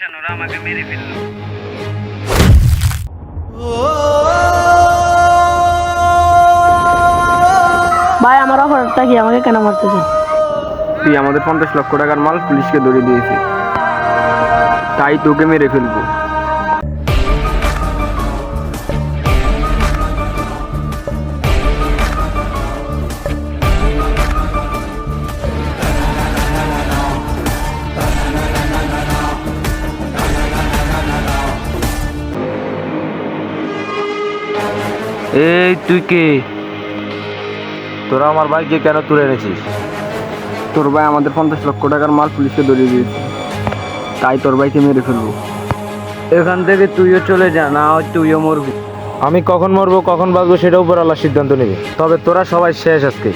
Tension, ওরা আমাকে মেরে ফেললো। ভাই আমার অপরাধটা কি, আমাকে কেন মারতেছে? তুই আমাদের 50 লক্ষ টাকার মাল পুলিশকে ধরিয়ে দিয়েছিস, তাই তোকে মেরে ফেলবো। এই তুই কে? তোরা আমার ভাইকে কেন তুলে এনেছিস? তোর ভাই আমাদের 50 লক্ষ টাকার মাল পুলিশকে ধরিয়ে দিয়েছে, তাই তোর ভাইকে মেরে ফেলবো। এখান থেকে তুইও চলে যা, না হয় তুইও মরবি। আমি কখন মরবো কখন বাঁচবো সেটা উপর আল্লাহ সিদ্ধান্ত নেবে, তবে তোরা সবাই শেষ আজকে।